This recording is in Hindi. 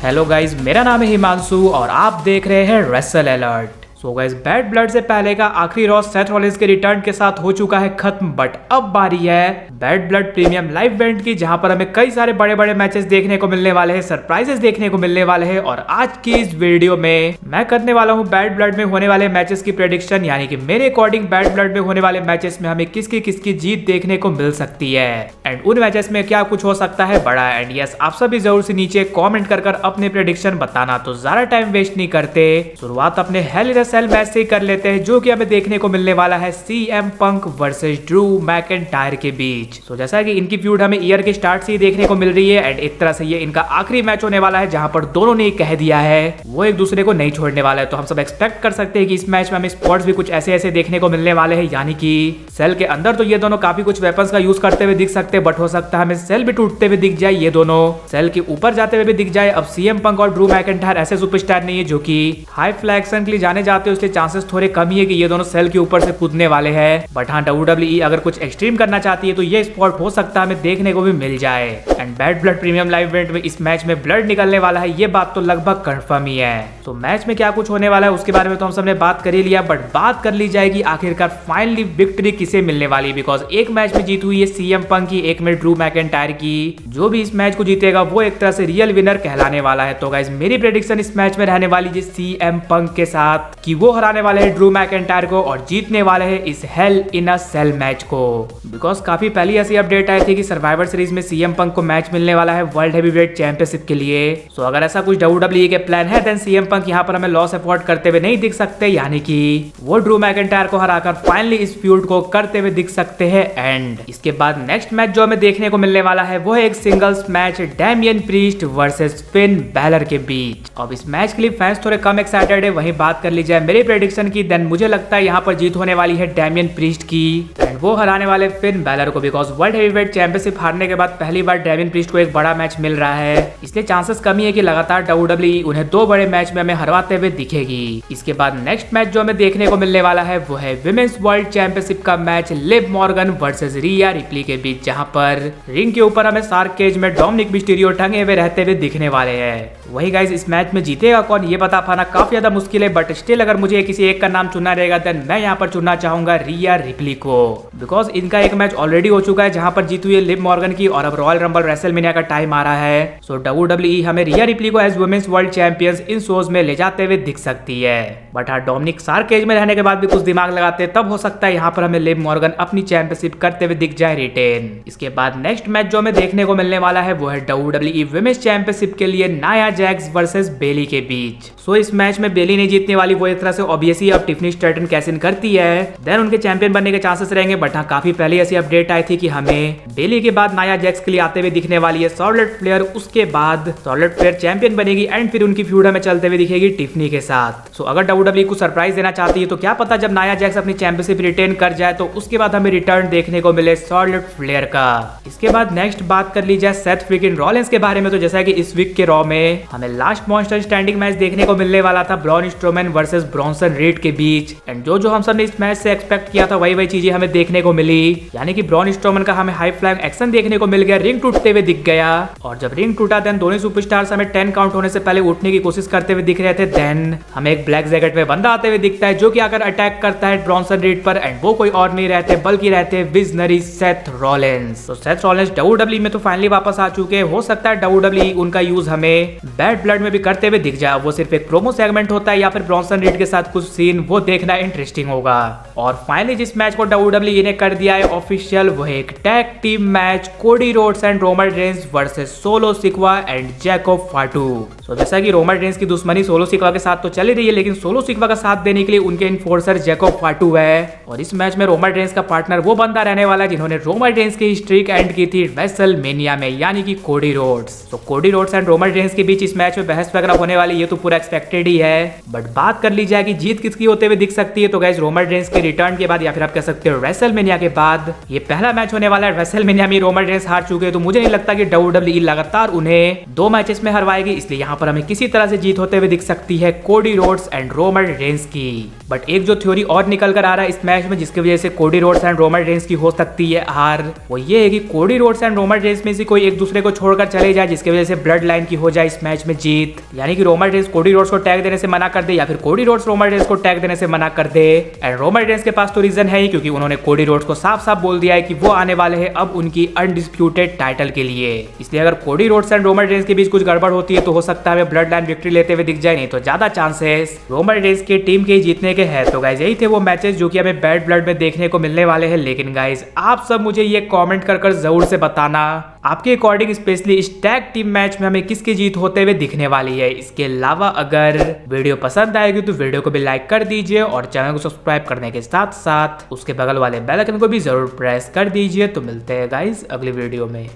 हेलो गाइज, मेरा नाम है हिमांशु और आप देख रहे हैं wrestle alert. So guys, bad blood से पहले का आखिरी रॉ सेथ रॉलिंस के रिटर्न के साथ हो चुका है खत्म, बट अब बारी है bad blood premium live event की, जहां पर हमें कई सारे बड़े बड़े मैचेस देखने को मिलने वाले हैं, सरप्राइजेस देखने को मिलने वाले हैं। और आज की इस वीडियो में मैं करने वाला हूं बैड ब्लड में होने वाले मैचेस की प्रेडिक्शन, यानी कि मेरे अकॉर्डिंग बैड ब्लड में होने वाले मैचेस में हमें किसकी जीत देखने को मिल सकती है एंड उन मैचेस में क्या कुछ हो सकता है बड़ा। एंड यस, आप सभी जरूर से नीचे कॉमेंट कर अपने प्रेडिक्शन बताना। तो ज्यादा टाइम वेस्ट नहीं करते, शुरुआत अपने हेल इन अ सेल मैच से कर लेते हैं, जो कि हमें देखने को मिलने वाला है CM Punk versus Drew McIntyre के बीच। तो जैसा कि इनकी फ्यूड हमें ईयर के स्टार्ट से ही देखने को मिल रही है एंड एक तरह से ये इनका आखिरी मैच होने वाला है, जहां पर दोनों ने कह दिया है वो एक दूसरे को नहीं छोड़ने वाला है। तो हम सब एक्सपेक्ट कर सकते हैं कि इस मैच में हमें स्पॉट्स भी कुछ ऐसे देखने को मिलने वाले हैं, यानी कि सेल के अंदर तो ये दोनों काफी कुछ वेपन्स का यूज करते हुए दिख सकते हैं, बट हो सकता है हमें सेल भी टूटते हुए दिख जाए, ये दोनों सेल के ऊपर जाते हुए भी दिख जाए। अब सीएम पंक और ड्रू मैकिंटायर ऐसे सुपरस्टार नहीं है जो कि हाई फ्लैक्शन के लिए जाने जाते हैं, इसलिए चांसेस थोड़े कम ही है कि ये दोनों सेल के ऊपर से कूदने वाले हैं। बट हाँ, WWE अगर कुछ एक्सट्रीम करना चाहती है तो ये स्पॉट हो सकता है हमें देखने को भी मिल जाए। And bad blood premium live event में इस मैच में ब्लड निकलने वाला है, ये बात तो लगभग कंफर्म ही है। तो मैच में क्या कुछ होने वाला है उसके बारे में तो हम सबने बात कर ही लिया, बट बात कर ली जाएगी आखिरकार फाइनली विक्ट्री किसे मिलने वाली है। बिकॉज एक मैच में जीत हुई है सीएम पंक की, एक में ड्रू मैकिंटायर की। जो भी इस मैच को जीतेगा वो एक तरह से रियल विनर कहलाने वाला है। तो गाइस, मेरी प्रेडिक्शन इस मैच में रहने वाली है सीएम पंक के साथ कि वो हराने वाले हैं ड्रू मैकिंटायर को और जीतने वाले हैं इस हेल इन अ सेल मैच को। बिकॉज काफी पहले ऐसी अपडेट आई थी कि सर्वाइवर सीरीज में सीएम पंक को मैच मिलने वाला है वर्ल्ड हेवीवेट चैंपियनशिप के लिए। सो अगर ऐसा कुछ WWE के प्लान है देन सीएम पंक यहाँ पर हमें लॉस अफोर्ड करते हुए नहीं दिख सकते, यानी कि वो ड्रू मैकिंटायर को हराकर फाइनली इस फ्यूड को करते हुए दिख सकते हैं। एंड इसके बाद नेक्स्ट मैच जो हमें देखने को मिलने वाला है वो है एक singles match Damian priest versus Finn Balor के बीच। अब इस मैच के लिए फैंस थोड़े कम एक्साइटेड है। वहीं बात कर ली जाए मेरी प्रेडिक्शन की, देन मुझे लगता है यहाँ पर जीत होने वाली है डैमियन प्रीस्ट की एंड वो हराने वाले फिन बैलर को। बिकॉज वर्ल्ड हेवीवेट चैंपियनशिप हारने के बाद पहली बार डैमियन प्रीस्ट को एक बड़ा मैच मिल रहा है, इसलिए चांसेस कमी है कि लगातार WWE उन्हें दो बड़े मैच में हमें हरवाते हुए दिखेगी। इसके बाद नेक्स्ट मैच जो हमें देखने को मिलने वाला है वो है विमेंस वर्ल्ड चैंपियनशिप का मैच लिव मॉर्गन वर्सेस रिया रिप्ली के बीच, जहां पर रिंग के ऊपर हमें शार्क केज में डोमिनिक मिस्टीरियो टंगे हुए रहते हुए दिखने वाले हैं। वही गाइस, इस मैच में जीतेगा कौन ये बता पाना काफी ज्यादा मुश्किल है, बट स्टिल अगर मुझे किसी एक का नाम चुनना रहेगा देन मैं यहाँ पर चुनना चाहूंगा रिया रिप्ली को। बिकॉज इनका एक मैच ऑलरेडी हो चुका है जहां पर जीत हुई है लिव मॉर्गन की, और अब रॉयल रंबल रेसलमेनिया का टाइम आ रहा है। सो WWE हमें रिया रिप्ली को एज वुमेन्स वर्ल्ड चैंपियंस इन शोज में ले जाते हुए दिख सकती है। बट हाँ, डोमिनिक शार्क केज में रहने के बाद भी कुछ दिमाग लगाते तब हो सकता है यहाँ पर हमें लिव मॉर्गन अपनी चैंपियनशिप करते हुए दिख जाए रिटेन। इसके बाद नेक्स्ट मैच जो हमें देखने को मिलने वाला है वो है WWE वुमेन्स चैंपियनशिप के लिए नाया जैक्स वर्सेस बेली के बीच। सो इस मैच में बेली नहीं जीतने वाली, वो एक तरह से ऑब्वियसली अब टिफनी स्ट्रैटन कैश इन करती है, देन उनके चैंपियन बनने के चांसेस रहेंगे। बट हाँ, काफी पहले ऐसी अपडेट आई थी कि हमें बेली के बाद नाया जैक्स के लिए आते हुए दिखने वाली है शार्लेट फ्लेयर, उसके बाद शार्लेट फ्लेयर चैंपियन बनेगी एंड फिर उनकी फ्यूड हमें चलते हुए दिखेगी टिफनी के साथ। सो अगर WWE को सरप्राइज देना चाहती है तो क्या पता जब नाया जैक्स अपनी चैंपियनशिप रिटेन कर जाए तो उसके बाद हमें रिटर्न देखने को मिले शार्लेट फ्लेयर का। इसके बाद नेक्स्ट बात कर ली जाए सेथ फ्रीकिन रॉलिंस के बारे में, तो जैसा कि इस वीक के रॉ में हमें लास्ट मॉन्स्टर स्टैंडिंग मैच देखने को मिलने वाला था Braun Strowman versus Bronson read के बीच। एंड जो हम सब ने इस मैच से एक्सपेक्ट किया था वही चीजें हमें देखने को मिली, यानी कि ब्रॉन स्ट्रोमैन का हमें हाई फ्लाइंग एक्शन देखने को मिल गया, रिंग टूटते हुए दिख गया, और जब रिंग टूटा देन दोनों सुपरस्टार्स हमें 10 काउंट होने से पहले उठने की कोशिश करते हुए दिख रहे थे। देन हमें एक ब्लैक जैकेट में बंदा आते हुए दिखता है जो कि आकर अटैक करता है ब्रॉन्सन रीड पर, एंड वो कोई और नहीं रहते बल्कि रहते विजनरी सेथ रॉलिंस। तो सेथ रॉलिंस WWE में तो फाइनली वापस आ चुके हैं। हो सकता है WWE उनका यूज हमें बैड ब्लड में भी करते हुए दिख जाए, वो सिर्फ एक प्रोमो सेगमेंट होता है या फिर ब्रॉन्सन रीड के साथ कुछ सीन, वो देखना इंटरेस्टिंग होगा। और फाइनली जिस मैच को WWE ने कर दिया है ऑफिशियल, वो एक tag team match Cody Rhodes and Roman Reigns versus Solo Sikoa and Jacob Fatu. तो जैसा कि रोमन रेंस की दुश्मनी सोलो सिक्वा के साथ तो चल रही है, लेकिन सोलो सिक्वा का साथ देने के लिए उनके इन्फोर्सर जैकोब फाटू है, और इस मैच में रोमन रेंस का पार्टनर वो बंदा रहने वाला है जिन्होंने रोमन रेंस की स्ट्रीक एंड की थी रेसलमेनिया में, यानी कि कोडी रोड्स। तो कोडी रोड्स एंड रोमन रेंस के बीच इस मैच में बहस वगैरह होने वाली, ये तो पूरा एक्सपेक्टेड ही है। बट बात कर ली जाए कि जीत किसकी होते हुए दिख सकती है, तो गाइस रोमन रेंस के रिटर्न के बाद या फिर आप कह सकते हो रेसलमेनिया के बाद ये पहला मैच होने वाला है। रेसलमेनिया में रोमन रेंस हार चुके हैं, तो मुझे नहीं लगता कि WWE लगातार उन्हें 2 मैचेस में हरवाएगी, इसलिए यहाँ पर हमें किसी तरह से जीत होते हुए दिख सकती है कोडी रोड्स एंड रोमन रेंस की। बट एक जो थ्योरी और निकल कर आ रहा है इस मैच में, जिसकी वजह से कोडी रोड्स एंड रोमन रेंस की हो सकती है हार, वो ये है कि कोडी रोड्स एंड रोमन रेंस में से कोई एक दूसरे को छोड़कर चले जाए, जिसकी वजह से ब्लड लाइन की हो जाए इस मैच में जीत। यानी कि रोमन रेंस कोडी रोड्स को टैग देने से मना कर दे, या फिर कोडी रोड्स रोमन रेंस को टैग देने से मना कर दे। एंड रोमन रेंस के पास तो रीजन है ही, क्योंकि उन्होंने कोडी रोड्स को साफ साफ बोल दिया है कि वो आने वाले हैं अब उनकी अनडिस्प्यूटेड टाइटल के लिए। इसलिए अगर कोडी रोड्स एंड रोमन रेंस के बीच कुछ गड़बड़ होती है तो हो सकता है ब्लड लाइन विक्ट्री लेते हुए दिख जाए, नहीं तो ज्यादा चांसेस रोमन रेंस की टीम के जीतने के हैं। तो गाइज यही थे वो मैचेस जो कि हमें बैड ब्लड में देखने को मिलने वाले हैं। लेकिन गाइज आप सब मुझे ये कमेंट कर जरूर से बताना आपके अकॉर्डिंग स्पेशली इस टैग टीम मैच में हमें किसकी जीत होते हुए दिखने वाली है। इसके अलावा अगर वीडियो पसंद आएगी तो वीडियो को भी लाइक कर दीजिए और चैनल को सब्सक्राइब करने के साथ साथ उसके बगल वाले बेल आइकन को भी जरूर प्रेस कर दीजिए। तो मिलते हैं गाइज अगली वीडियो में।